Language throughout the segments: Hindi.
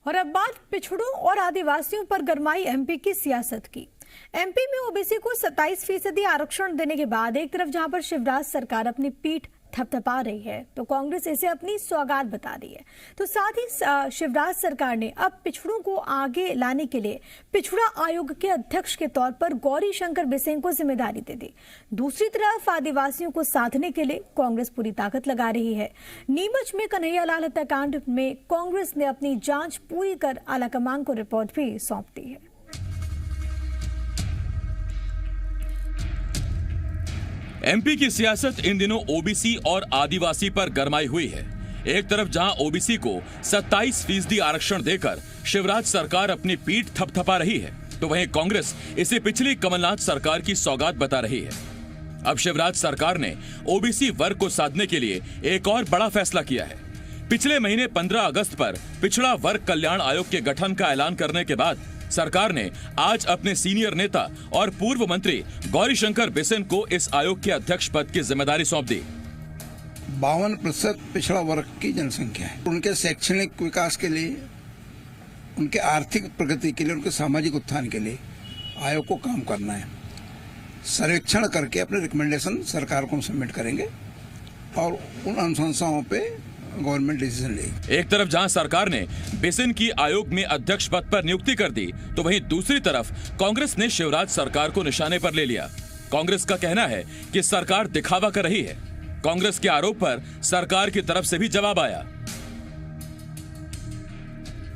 और अब बात पिछड़ों और आदिवासियों पर गरमाई एमपी की सियासत की। एमपी में ओबीसी को 27% आरक्षण देने के बाद एक तरफ जहां पर शिवराज सरकार अपनी पीठ थपथपा रही है तो कांग्रेस इसे अपनी सौगात बता रही है। तो साथ ही शिवराज सरकार ने अब पिछड़ों को आगे लाने के लिए पिछड़ा आयोग के अध्यक्ष के तौर पर गौरी शंकर बिसेन को जिम्मेदारी दे दी। दूसरी तरफ आदिवासियों को साधने के लिए कांग्रेस पूरी ताकत लगा रही है। नीमच में कन्हैयालाल हत्याकांड में कांग्रेस ने अपनी जांच पूरी कर आलाकमान को रिपोर्ट भी सौंप दी है। एमपी की सियासत इन दिनों ओबीसी और आदिवासी पर गरमाई हुई है। एक तरफ जहां ओबीसी को 27% आरक्षण देकर शिवराज सरकार अपनी पीठ थपथपा रही है, तो वहीं कांग्रेस इसे पिछली कमलनाथ सरकार की सौगात बता रही है। अब शिवराज सरकार ने ओबीसी वर्ग को साधने के लिए एक और बड़ा फैसला किया है। पिछले महीने 15 अगस्त पर पिछड़ा वर्ग कल्याण आयोग के गठन का ऐलान करने के बाद सरकार ने आज अपने सीनियर नेता और पूर्व मंत्री गौरी शंकर बिसेन को इस आयोग के अध्यक्ष पद की जिम्मेदारी सौंप दी। 52% पिछड़ा वर्ग की जनसंख्या है। उनके शैक्षणिक विकास के लिए, उनके आर्थिक प्रगति के लिए, उनके सामाजिक उत्थान के लिए आयोग को काम करना है। सर्वेक्षण करके अपने रिकमेंडेशन सरकार को सबमिट करेंगे और उन अनुशंसाओं पे गवर्नमेंट डिसीजन लेगी। एक तरफ जहां सरकार ने बिसेन की आयोग में अध्यक्ष पद पर नियुक्ति कर दी, तो वहीं दूसरी तरफ कांग्रेस ने शिवराज सरकार को निशाने पर ले लिया। कांग्रेस का कहना है कि सरकार दिखावा कर रही है। कांग्रेस के आरोप पर सरकार की तरफ से भी जवाब आया।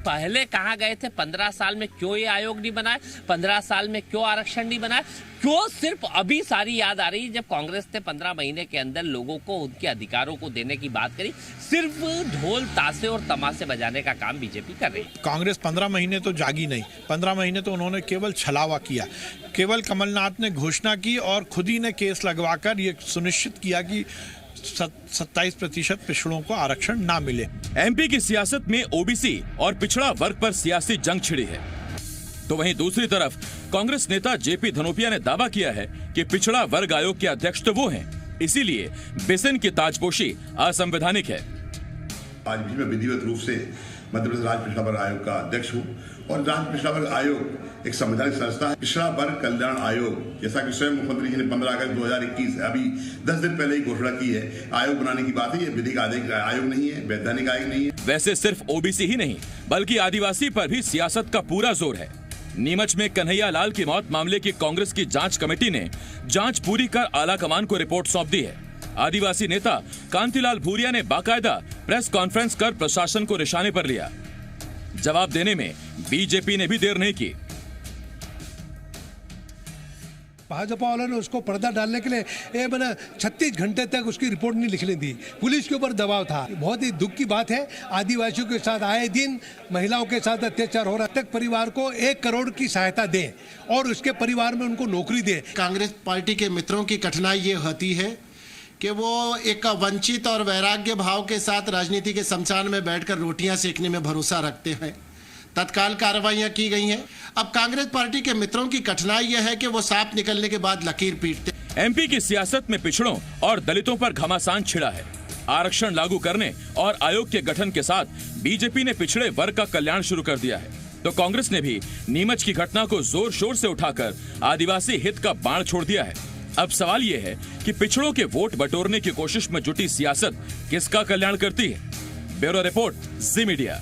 पहले कहा गए थे 15 साल में क्यों ये आयोग नहीं बनाए, 15 साल में क्यों आरक्षण नहीं बनाए, क्यों सिर्फ अभी सारी याद आ रही है जब कांग्रेस ने 15 महीने के अंदर लोगों को उनके अधिकारों को देने की बात करी। सिर्फ ढोल ताशे और तमाशे बजाने का काम बीजेपी कर रही है। कांग्रेस 15 महीने तो जागी नहीं, 15 महीने तो उन्होंने केवल छलावा किया। केवल कमलनाथ ने घोषणा की और खुद ही ने केस लगवाकर ये सुनिश्चित किया कि 27% पिछड़ों को आरक्षण ना मिले। एमपी की सियासत में ओबीसी और पिछड़ा वर्ग पर सियासी जंग छिड़ी है, तो वहीं दूसरी तरफ कांग्रेस नेता जेपी धनोपिया ने दावा किया है कि पिछड़ा वर्ग आयोग के अध्यक्ष तो वो हैं, इसीलिए बिसेन की ताजपोशी असंवैधानिक है। आज भी मैं विधिवत रूप से मध्य प्रदेश राज्य पिछड़ा वर्ग आयोग का अध्यक्ष हूँ और राज्य पिछड़ा वर्ग आयोग एक संवैधानिक संस्था है। पिछड़ा वर्ग कल्याण आयोग, जैसा कि स्वयं मुख्यमंत्री जी ने 15 अगस्त 2021 अभी 10 दिन पहले ही घोषणा की है, आयोग बनाने की बात है। ये विधिक आयोग नहीं है, वैधानिक आयोग नहीं है। वैसे सिर्फ ओबीसी ही नहीं बल्कि आदिवासी पर भी सियासत का पूरा जोर है। नीमच में कन्हैयालाल की मौत मामले की कांग्रेस की जांच कमेटी ने जांच पूरी कर आलाकमान को रिपोर्ट सौंप दी है। आदिवासी नेता कांतिलाल भूरिया ने बाकायदा प्रेस कॉन्फ्रेंस कर प्रशासन को निशाने पर लिया। जवाब देने में बीजेपी ने भी देर नहीं की। भाजपा वालों ने उसको पर्दा डालने के लिए मैंने 36 घंटे तक उसकी रिपोर्ट नहीं लिखने दी। पुलिस के ऊपर दबाव था। बहुत ही दुख की बात है। आदिवासियों के साथ आए दिन महिलाओं के साथ अत्याचार हो रहा है। तक परिवार को 1 करोड़ की सहायता दें और उसके परिवार में उनको नौकरी दें। कांग्रेस पार्टी के मित्रों की कठिनाई ये होती है कि वो एक वंचित और वैराग्य भाव के साथ राजनीति के शमशान में बैठकर रोटियां सेकने में भरोसा रखते हैं। तत्काल कार्रवाइयां की गई हैं। अब कांग्रेस पार्टी के मित्रों की कठिनाई यह है कि वो सांप निकलने के बाद लकीर पीटते। एमपी की सियासत में पिछड़ों और दलितों पर घमासान छिड़ा है। आरक्षण लागू करने और आयोग के गठन के साथ बीजेपी ने पिछड़े वर्ग का कल्याण शुरू कर दिया है, तो कांग्रेस ने भी नीमच की घटना को जोर शोर से उठाकर आदिवासी हित का बाण छोड़ दिया है। अब सवाल ये है कि पिछड़ों के वोट बटोरने की कोशिश में जुटी सियासत किसका कल्याण करती है। ब्यूरो रिपोर्ट, जी मीडिया।